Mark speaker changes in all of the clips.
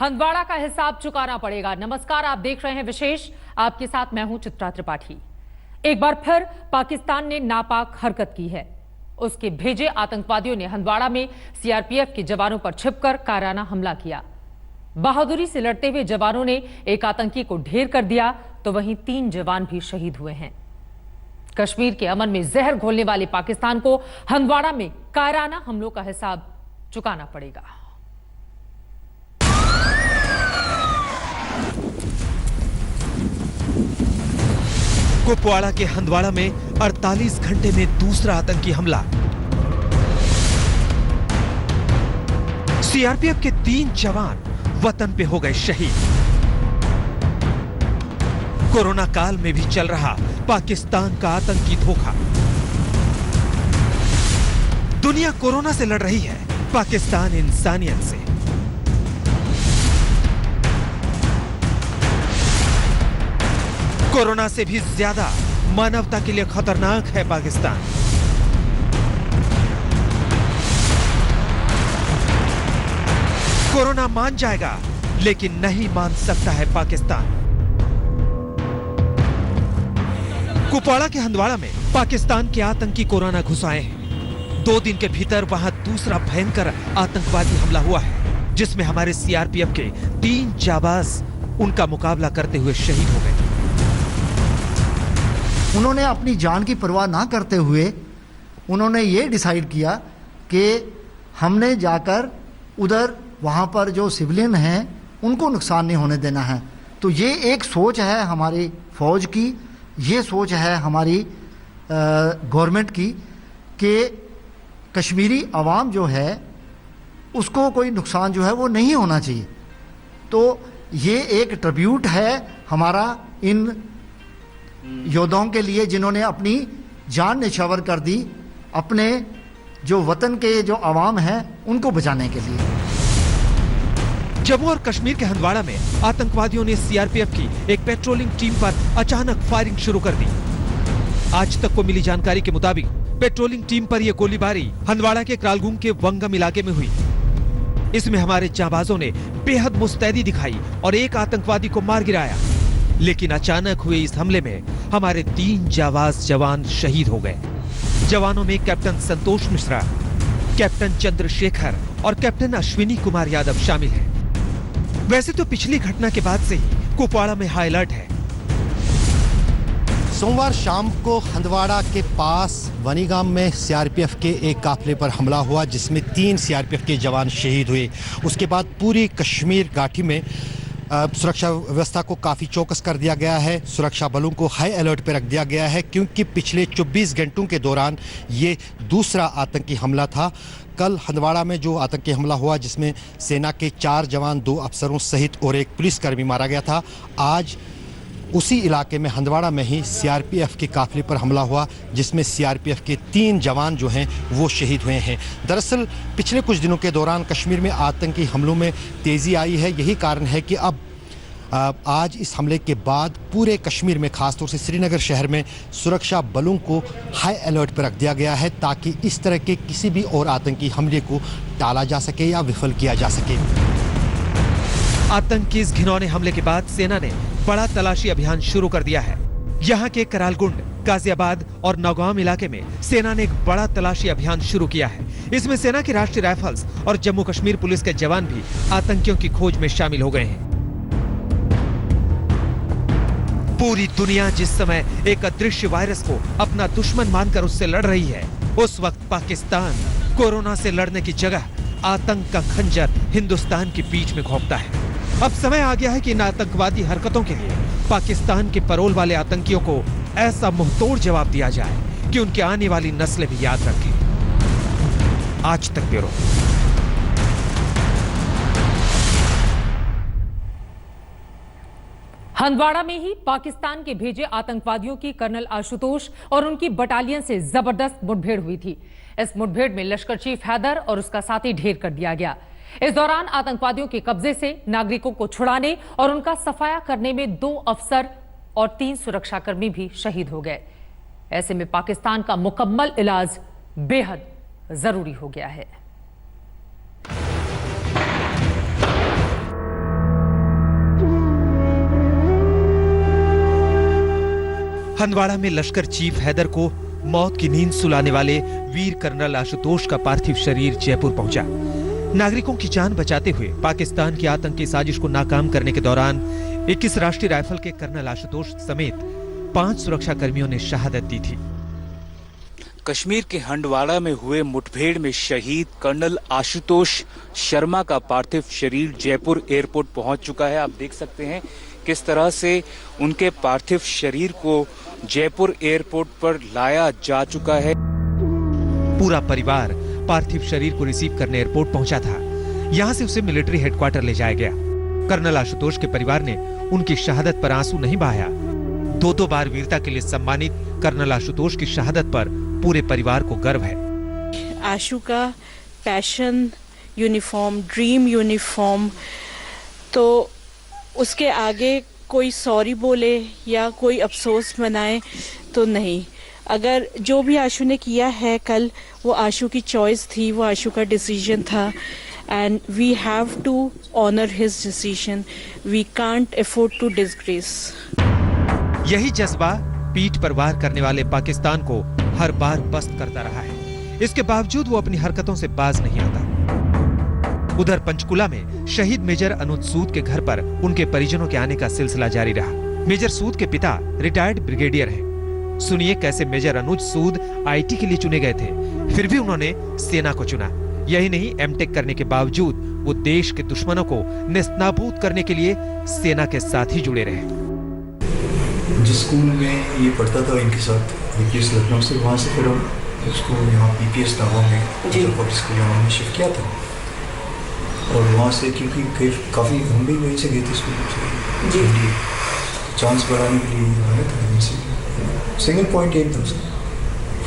Speaker 1: हंदवाड़ा का हिसाब चुकाना पड़ेगा। नमस्कार, आप देख रहे हैं विशेष। आपके साथ मैं हूं चित्रा त्रिपाठी। एक बार फिर पाकिस्तान ने नापाक हरकत की है। उसके भेजे आतंकवादियों ने हंदवाड़ा में सीआरपीएफ के जवानों पर छिपकर कायराना हमला किया। बहादुरी से लड़ते हुए जवानों ने एक आतंकी को ढेर कर दिया, तो वहीं 3 जवान भी शहीद हुए हैं। कश्मीर के अमन में जहर घोलने वाले पाकिस्तान को हंदवाड़ा में कायराना हमलों का हिसाब चुकाना पड़ेगा।
Speaker 2: कुपवाड़ा के हंदवाड़ा में 48 घंटे में दूसरा आतंकी हमला। सीआरपीएफ के 3 जवान वतन पे हो गए शहीद। कोरोना काल में भी चल रहा पाकिस्तान का आतंकी धोखा। दुनिया कोरोना से लड़ रही है, पाकिस्तान इंसानियत से। कोरोना से भी ज्यादा मानवता के लिए खतरनाक है पाकिस्तान। कोरोना मान जाएगा, लेकिन नहीं मान सकता है पाकिस्तान। कुपवाड़ा के हंदवाड़ा में पाकिस्तान के आतंकी कोरोना घुस आए हैं। 2 दिन के भीतर वहां दूसरा भयंकर आतंकवादी हमला हुआ है, जिसमें हमारे सीआरपीएफ के 3 जाबाज उनका मुकाबला करते हुए शहीद हो गए।
Speaker 3: उन्होंने अपनी जान की परवाह ना करते हुए उन्होंने ये डिसाइड किया कि हमने जाकर उधर वहाँ पर जो सिविलियन हैं उनको नुकसान नहीं होने देना है। तो ये एक सोच है हमारी फौज की, ये सोच है हमारी गवर्नमेंट की कि कश्मीरी आवाम जो है उसको कोई नुकसान जो है वो नहीं होना चाहिए। तो ये एक ट्रिब्यूट है हमारा इन योद्धाओं के लिए जिन्होंने अपनी जान निछावर कर दी अपने जो वतन के जो आवाम है उनको बचाने के लिए।
Speaker 2: जम्मू और कश्मीर के हंदवाड़ा में आतंकवादियों ने सीआरपीएफ की एक पेट्रोलिंग टीम पर अचानक फायरिंग शुरू कर दी। आज तक को मिली जानकारी के मुताबिक पेट्रोलिंग टीम पर यह गोलीबारी हंदवाड़ा के क्रालगुंग के वंगम इलाके में हुई। इसमें हमारे जांबाजों ने बेहद मुस्तैदी दिखाई और एक आतंकवादी को मार गिराया। लेकिन अचानक हुए इस हमले में हमारे 3 जाबाज जवान शहीद हो गए। जवानों में कैप्टन संतोष मिश्रा, कैप्टन चंद्रशेखर और कैप्टन अश्विनी कुमार यादव शामिल हैं। वैसे तो पिछली घटना के बाद से ही कुपवाड़ा में हाई अलर्ट है।
Speaker 4: सोमवार शाम को हंदवाड़ा के पास वनीगाम में सीआरपीएफ के एक काफिले पर हमला हुआ, जिसमें 3 सीआरपीएफ के जवान शहीद हुए। उसके बाद पूरी कश्मीर घाटी में सुरक्षा व्यवस्था को काफ़ी चौकस कर दिया गया है। सुरक्षा बलों को हाई अलर्ट पर रख दिया गया है, क्योंकि पिछले 24 घंटों के दौरान ये दूसरा आतंकी हमला था। कल हंदवाड़ा में जो आतंकी हमला हुआ, जिसमें सेना के 4 जवान 2 अफसरों सहित और एक पुलिसकर्मी मारा गया था, आज उसी इलाके में हंदवाड़ा में ही सीआरपीएफ के काफिले पर हमला हुआ, जिसमें सीआरपीएफ के 3 जवान जो हैं वो शहीद हुए हैं। दरअसल पिछले कुछ दिनों के दौरान कश्मीर में आतंकी हमलों में तेज़ी आई है। यही कारण है कि अब आज इस हमले के बाद पूरे कश्मीर में, खासतौर से श्रीनगर शहर में, सुरक्षा बलों को हाई अलर्ट पर रख दिया गया है, ताकि इस तरह के किसी भी और आतंकी हमले को टाला जा सके या विफल किया जा सके।
Speaker 2: आतंकी इस घिनौने हमले के बाद सेना ने बड़ा तलाशी अभियान शुरू कर दिया है। यहाँ के करालगुंड, गाजियाबाद और नौगाम इलाके में सेना ने एक बड़ा तलाशी अभियान शुरू किया है। इसमें सेना की राष्ट्रीय राइफल्स और जम्मू कश्मीर पुलिस के जवान भी आतंकियों की खोज में शामिल हो गए हैं। पूरी दुनिया जिस समय एक अदृश्य वायरस को अपना दुश्मन मानकर उससे लड़ रही है, उस वक्त पाकिस्तान कोरोना से लड़ने की जगह आतंक का खंजर हिंदुस्तान की पीठ में घोंपता है। अब समय आ गया है कि इन आतंकवादी हरकतों के लिए पाकिस्तान के पैरोल वाले आतंकियों को ऐसा मुंहतोड़ जवाब दिया जाए कि उनकी आने वाली नस्लें भी याद रखें। आज तक ब्यूरो।
Speaker 1: हंदवाड़ा में ही पाकिस्तान के भेजे आतंकवादियों की कर्नल आशुतोष और उनकी बटालियन से जबरदस्त मुठभेड़ हुई थी। इस मुठभेड़ में लश्कर चीफ हैदर और उसका साथी ढेर कर दिया गया। इस दौरान आतंकवादियों के कब्जे से नागरिकों को छुड़ाने और उनका सफाया करने में 2 अफसर और 3 सुरक्षाकर्मी भी शहीद हो गए। ऐसे में पाकिस्तान का मुकम्मल इलाज बेहद जरूरी हो गया है।
Speaker 2: हंदवाड़ा में लश्कर चीफ हैदर को मौत की नींद सुलाने वाले वीर कर्नल आशुतोष का पार्थिव शरीर जयपुर पहुंचा। नागरिकों की जान बचाते हुए पाकिस्तान की आतंकी साजिश को नाकाम करने के दौरान 21 राष्ट्रीय राइफल के कर्नल आशुतोष समेत 5 सुरक्षा कर्मियों ने शहादत दी थी।
Speaker 5: कश्मीर के हंदवाड़ा में हुए मुठभेड़ में शहीद कर्नल आशुतोष शर्मा का पार्थिव शरीर जयपुर एयरपोर्ट पहुंच चुका है। आप देख सकते हैं किस तरह से उनके पार्थिव शरीर को जयपुर एयरपोर्ट पर लाया जा चुका है।
Speaker 2: पूरा परिवार पार्थिव शरीर को रिसीव करने एयरपोर्ट पहुंचा था। यहां से उसे मिलिट्री हेडक्वार्टर ले जाया गया। कर्नल आशुतोष के परिवार ने उनकी शहादत पर आंसू नहीं बहाया। 2 बार वीरता के लिए सम्मानित कर्नल आशुतोष की शहादत पर पूरे परिवार को गर्व है।
Speaker 6: आशु का पैशन यूनिफॉर्म, ड्रीम यूनिफॉर्म, तो उसके आगे कोई सॉरी बोले या कोई अफसोस मनाए तो नहीं। अगर जो भी आशु ने किया है कल, वो आशु की चॉइस थी, वो आशु का डिसीजन था, and we have to honour his decision. We can't afford to disgrace.
Speaker 2: यही जज्बा पीठ पर वार करने वाले पाकिस्तान को हर बार पस्त करता रहा है। इसके बावजूद वो अपनी हरकतों से बाज नहीं आता। उधर पंचकुला में शहीद मेजर अनुज सूद के घर पर उनके परिजनों के आने का सिलसिला जारी रहा। मेजर सूद के पिता रिटायर्ड ब्रिगेडियर हैं। सुनिए कैसे मेजर अनुज सूद आईटी के लिए चुने गए थे, फिर भी उन्होंने सेना को चुना। यही नहीं, एमटेक करने के बावजूद वो देश के दुश्मनों को नेस्तनाबूद करने के लिए सेना के साथ ही जुड़े रहे।
Speaker 7: जिस स्कूल में ये पढ़ता था इनके साथ, पीपीएस लखनऊ से, वहाँ से फिर हम उसको यहाँ पीपीएस नावा में पब्लिक स्कूल यहाँ शिफ्ट किया था। और वहाँ से क्योंकि काफ़ी हम भी वहीं से गए थे स्कूल से, चांस बढ़ाने के लिए आया था वहीं से। सिंगल पॉइंट एक था,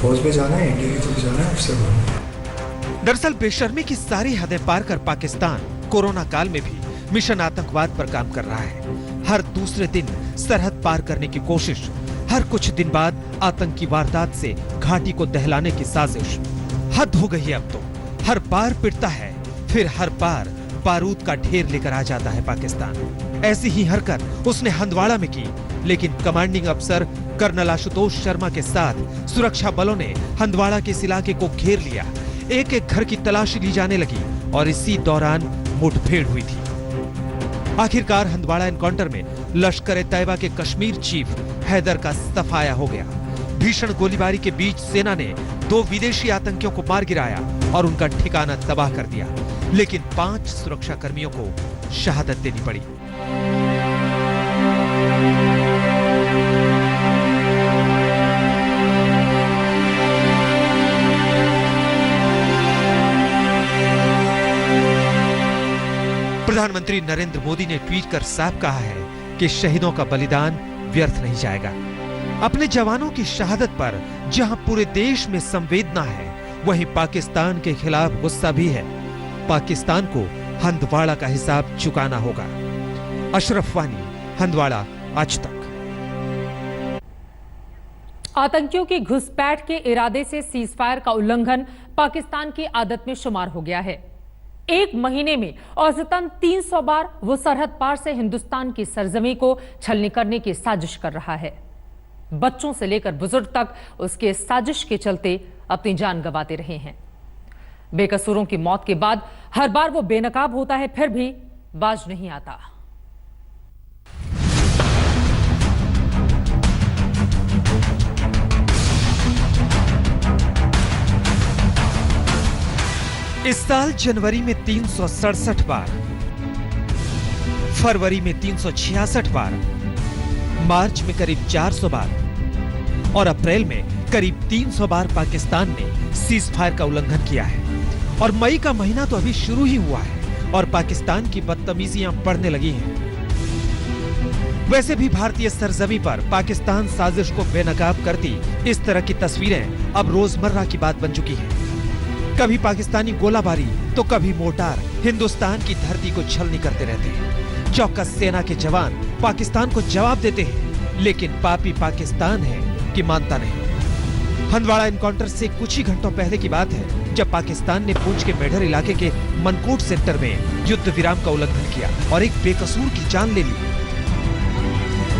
Speaker 7: फौज में जाना है, इंडिया की तरफ जाना है, उससे बढ़ना।
Speaker 2: दरअसल बेशर्मी की सारी हदें पार कर पाकिस्तान कोरोना काल में भी मिशन आतंकवाद पर काम कर रहा है। हर दूसरे दिन सरहद पार करने की कोशिश, हर कुछ दिन बाद आतंकी वारदात से घाटी को दहलाने की साजिश। हद हो गई है अब तो। हर बार पिटता है, फिर हर बार बारूद का ढेर लेकर आ जाता है पाकिस्तान। ऐसी ही हरकत उसने हंदवाड़ा में की, लेकिन कमांडिंग अफसर कर्नल आशुतोष शर्मा के साथ सुरक्षा बलों ने हंदवाड़ा के इस इलाके को घेर लिया। एक एक घर की तलाशी ली जाने लगी और इसी दौरान मुठभेड़ हुई थी। आखिरकार हंदवाड़ा एनकाउंटर में लश्कर ए तैयबा के कश्मीर चीफ हैदर का सफाया हो गया। भीषण गोलीबारी के बीच सेना ने 2 विदेशी आतंकियों को मार गिराया और उनका ठिकाना तबाह कर दिया, लेकिन 5 सुरक्षा कर्मियों को शहादत देनी पड़ी। प्रधानमंत्री नरेंद्र मोदी ने ट्वीट कर साफ कहा है कि शहीदों का बलिदान व्यर्थ नहीं जाएगा। अपने जवानों की शहादत पर जहां पूरे देश में संवेदना है, वहीं पाकिस्तान के खिलाफ गुस्सा भी है। पाकिस्तान को हंदवाड़ा का हिसाब चुकाना होगा। अशरफ वानी, हंदवाड़ा, आज तक।
Speaker 1: आतंकियों की घुसपैठ के इरादे से सीजफायर का उल्लंघन पाकिस्तान की आदत में शुमार हो गया है। एक महीने में औसतन 300 बार वो सरहद पार से हिंदुस्तान की सरजमीं को छलनी करने की साजिश कर रहा है। बच्चों से लेकर बुजुर्ग तक उसके साजिश के चलते अपनी जान गंवाते रहे हैं। बेकसूरों की मौत के बाद हर बार वो बेनकाब होता है, फिर भी बाज नहीं आता।
Speaker 2: इस साल जनवरी में 367 बार, फरवरी में 366 बार, मार्च में करीब 400 बार और अप्रैल में करीब 300 बार पाकिस्तान ने सीजफायर का उल्लंघन किया है। और मई का महीना तो अभी शुरू ही हुआ है और पाकिस्तान की बदतमीजियां बढ़ने लगी हैं। वैसे भी भारतीय सरजमी पर पाकिस्तान साजिश को बेनकाब करती इस तरह की तस्वीरें अब रोजमर्रा की बात बन चुकी हैं। कभी पाकिस्तानी गोलाबारी तो कभी मोर्टार हिंदुस्तान की धरती को छलनी करते रहते हैं। चौकस सेना के जवान पाकिस्तान को जवाब देते हैं, लेकिन पापी पाकिस्तान है कि मानता नहीं। हंदवाड़ा एनकाउंटर से कुछ ही घंटों पहले की बात है, जब पाकिस्तान ने पुंछ के मेढर इलाके के मनकोट सेक्टर में युद्ध विराम का उल्लंघन किया और एक बेकसूर की जान ले ली।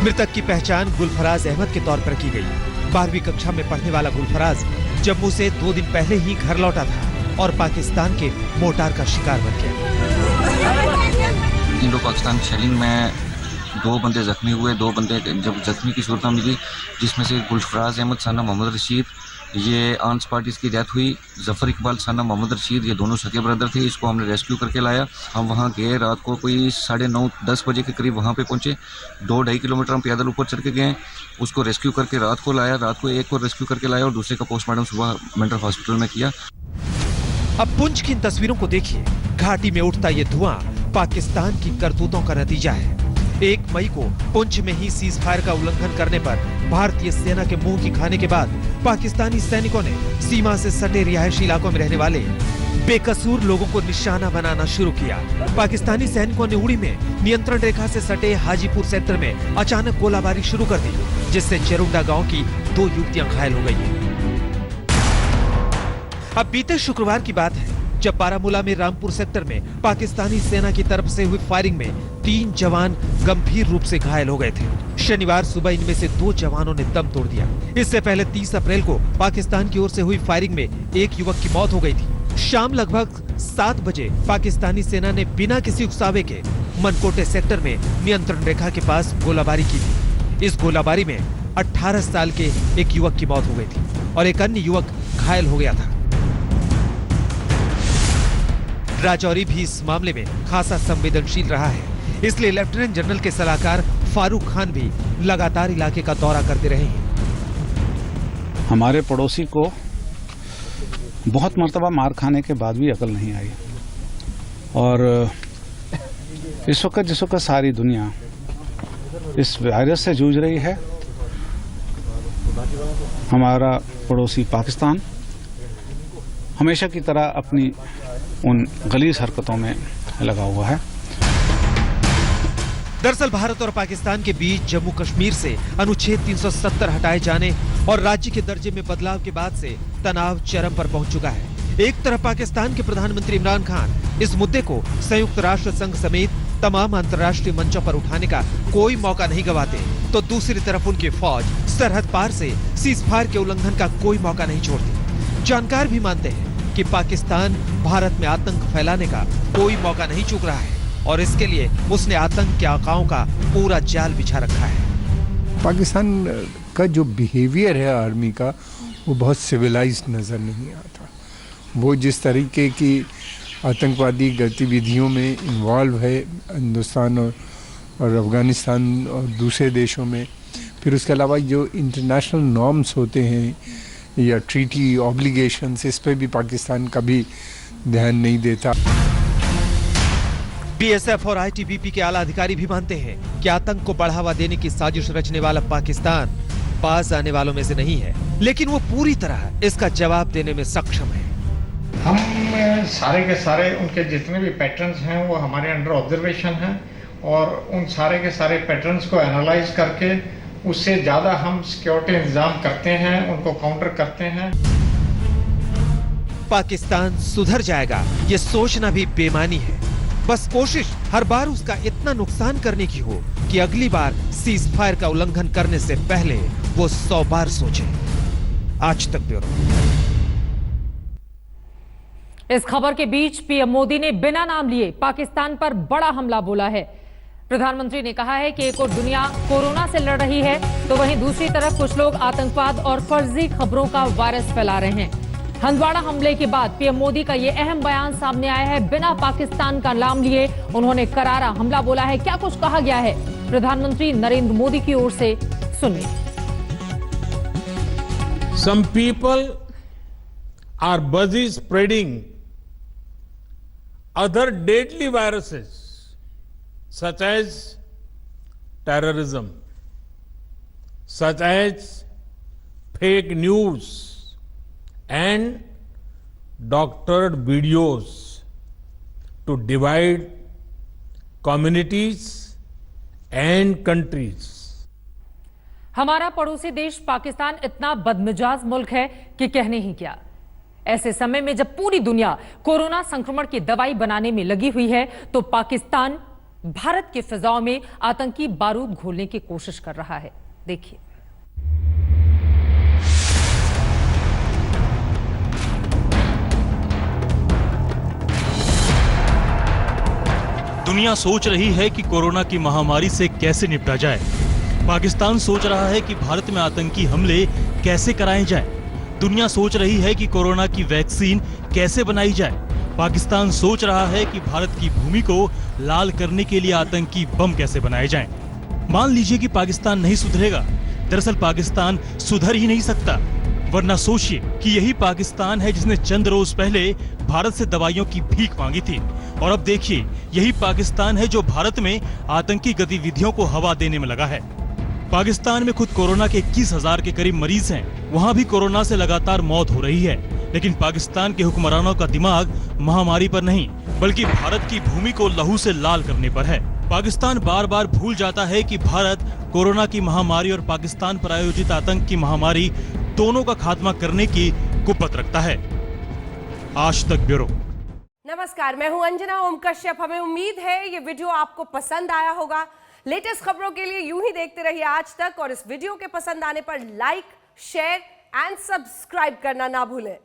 Speaker 2: मृतक की पहचान गुलफराज अहमद के तौर पर की गई। 12वीं कक्षा में पढ़ने वाला गुलफराज जम्मू से 2 दिन पहले ही घर लौटा था और पाकिस्तान के मोर्टार का शिकार बन गया।
Speaker 8: इंडो पाकिस्तान शेलिंग में 2 बंदे जख्मी हुए। 2 बंदे जब जख्मी की सूरत में मिली, जिसमें से गुलफराज अहमद सना मोहम्मद रशीद, ये ऑन स्पॉट इसकी डेथ हुई। जफर इकबाल सना मोहम्मद रशीद, ये दोनों सगे ब्रदर थे। इसको हमने रेस्क्यू करके लाया। हम वहाँ गए, रात को कोई 9:30-10 बजे के करीब वहाँ पे पहुँचे। 2-2.5 किलोमीटर हम पैदल ऊपर चढ़ के गए। उसको रेस्क्यू करके रात को लाया। रात को एक को रेस्क्यू करके लाया और दूसरे का पोस्टमार्टम सुबह मेंटल हॉस्पिटल में किया।
Speaker 2: अब पुंछ की इन तस्वीरों को देखिए। घाटी में उठता ये धुआं पाकिस्तान की करतूतों का नतीजा है। 1 मई को पुंछ में ही सीज फायर का उल्लंघन करने पर भारतीय सेना के मुंह की खाने के बाद पाकिस्तानी सैनिकों ने सीमा से सटे रिहायशी इलाकों में रहने वाले बेकसूर लोगों को निशाना बनाना शुरू किया। पाकिस्तानी सैनिकों ने उड़ी में नियंत्रण रेखा से सटे हाजीपुर सेक्टर में अचानक गोलाबारी शुरू कर दी, जिससे चेरुंडा गांव की 2 युवतियां घायल हो गई। अब बीते शुक्रवार की बात है जब बारामूला में रामपुर सेक्टर में पाकिस्तानी सेना की तरफ से हुई फायरिंग में 3 जवान गंभीर रूप से घायल हो गए थे। शनिवार सुबह इनमें से 2 जवानों ने दम तोड़ दिया। इससे पहले 30 अप्रैल को पाकिस्तान की ओर से हुई फायरिंग में 1 युवक की मौत हो गई थी। शाम लगभग 7 बजे पाकिस्तानी सेना ने बिना किसी उकसावे के मनकोटे सेक्टर में नियंत्रण रेखा के पास गोलाबारी की थी। इस गोलाबारी में 18 साल के एक युवक की मौत हो गई थी और एक अन्य युवक घायल हो गया था। राजौरी भी इस मामले में खासा संवेदनशील रहा है, इसलिए लेफ्टिनेंट जनरल के सलाहकार फारूक खान भी लगातार इलाके का दौरा करते रहे हैं।
Speaker 9: हमारे पड़ोसी को बहुत मर्तबा मार खाने के बाद भी अकल नहीं आई और इस वक्त जिस वक्त सारी दुनिया इस वायरस से जूझ रही है, हमारा पड़ोसी पाकिस्तान हमेशा की तरह अपनी उन गलीज हरकतों में लगा हुआ है।
Speaker 2: दरअसल भारत और पाकिस्तान के बीच जम्मू कश्मीर से अनुच्छेद 370 हटाए जाने और राज्य के दर्जे में बदलाव के बाद से तनाव चरम पर पहुंच चुका है। एक तरफ पाकिस्तान के प्रधानमंत्री इमरान खान इस मुद्दे को संयुक्त राष्ट्र संघ समेत तमाम अंतर्राष्ट्रीय मंचों पर उठाने का कोई मौका नहीं गंवाते, तो दूसरी तरफ उनकी फौज सरहद पार से सीज फायर के उल्लंघन का कोई मौका नहीं छोड़ती। जानकार भी मानते हैं कि पाकिस्तान भारत में आतंक फैलाने का कोई मौका नहीं चूक रहा है और इसके लिए उसने आतंक के आकाओं का पूरा जाल बिछा रखा है।
Speaker 10: पाकिस्तान का जो बिहेवियर है आर्मी का, वो बहुत सिविलाइज्ड नज़र नहीं आता। वो जिस तरीके की आतंकवादी गतिविधियों में इन्वॉल्व है हिंदुस्तान और अफ़गानिस्तान और दूसरे देशों में, फिर उसके अलावा जो इंटरनेशनल नॉर्म्स होते हैं या ट्रीटी ऑब्लिगेशंस, इस पे भी पाकिस्तान कभी ध्यान नहीं देता।
Speaker 2: बीएसएफ और आईटीबीपी के आला अधिकारी भी मानते हैं कि आतंक को बढ़ावा देने की साजिश रचने वाला पाकिस्तान पास आने वालों में से नहीं है, लेकिन वो पूरी तरह इसका जवाब देने में सक्षम है।
Speaker 11: हम सारे के सारे उनके जितने भी पैटर्न्स हैं वो हमारे अंडर ऑब्जर्वेशन हैं और उन सारे के सारे पैटर्न्स को एनालाइज करके उससे ज्यादा हम सिक्योरिटी इंतजाम करते हैं, उनको काउंटर करते हैं।
Speaker 2: पाकिस्तान सुधर जाएगा ये सोचना भी बेमानी है। बस कोशिश हर बार उसका इतना नुकसान करने की हो कि अगली बार सीज फायर का उल्लंघन करने से पहले वो 100 बार सोचे। आज तक ब्यूरो।
Speaker 1: इस खबर के बीच पीएम मोदी ने बिना नाम लिए पाकिस्तान पर बड़ा हमला बोला है। प्रधानमंत्री ने कहा है कि एक और दुनिया कोरोना से लड़ रही है, तो वहीं दूसरी तरफ कुछ लोग आतंकवाद और फर्जी खबरों का वायरस फैला रहे हैं। हंदवाड़ा हमले के बाद पीएम मोदी का ये अहम बयान सामने आया है। बिना पाकिस्तान का नाम लिए उन्होंने करारा हमला बोला है। क्या कुछ कहा गया है प्रधानमंत्री नरेंद्र मोदी की ओर से, सुनिए।
Speaker 12: Some people are busy spreading other deadly viruses such as terrorism, such as fake news and doctored videos to divide communities and countries.
Speaker 1: हमारा पड़ोसी देश पाकिस्तान इतना बदमिजाज मुल्क है कि कहने ही क्या। ऐसे समय में जब पूरी दुनिया कोरोना संक्रमण की दवाई बनाने में लगी हुई है, तो पाकिस्तान भारत की फिजाओं में आतंकी बारूद घोलने की कोशिश कर रहा है। देखिए।
Speaker 13: दुनिया सोच रही है कि कोरोना की महामारी से कैसे निपटा जाए। पाकिस्तान सोच रहा है कि भारत में आतंकी हमले कैसे कराए जाए। दुनिया सोच रही है कि कोरोना की वैक्सीन कैसे बनाई जाए। पाकिस्तान सोच रहा है कि भारत की भूमि को लाल करने के लिए आतंकी बम कैसे बनाए जाएं। मान लीजिए कि पाकिस्तान नहीं सुधरेगा। दरअसल पाकिस्तान सुधर ही नहीं सकता, वरना सोचिए कि यही पाकिस्तान है जिसने चंद रोज पहले भारत से दवाइयों की भीख मांगी थी, और अब देखिए यही पाकिस्तान है जो भारत में आतंकी गतिविधियों को हवा देने में लगा है। पाकिस्तान में खुद कोरोना के 21,000 के करीब मरीज हैं। वहाँ भी कोरोना से लगातार मौत हो रही है, लेकिन पाकिस्तान के हुक्मरानों का दिमाग महामारी पर नहीं बल्कि भारत की भूमि को लहू से लाल करने पर है। पाकिस्तान बार बार भूल जाता है कि भारत कोरोना की महामारी और पाकिस्तान पर आयोजित आतंक की महामारी दोनों का खात्मा करने की कुपत रखता है। आज तक ब्यूरो।
Speaker 14: नमस्कार, मैं हूं अंजना ओम कश्यप। हमें उम्मीद है ये वीडियो आपको पसंद आया होगा। लेटेस्ट खबरों के लिए यूं ही देखते रहिए आज तक, और इस वीडियो के पसंद आने पर लाइक, शेयर एंड सब्सक्राइब करना ना भूलें।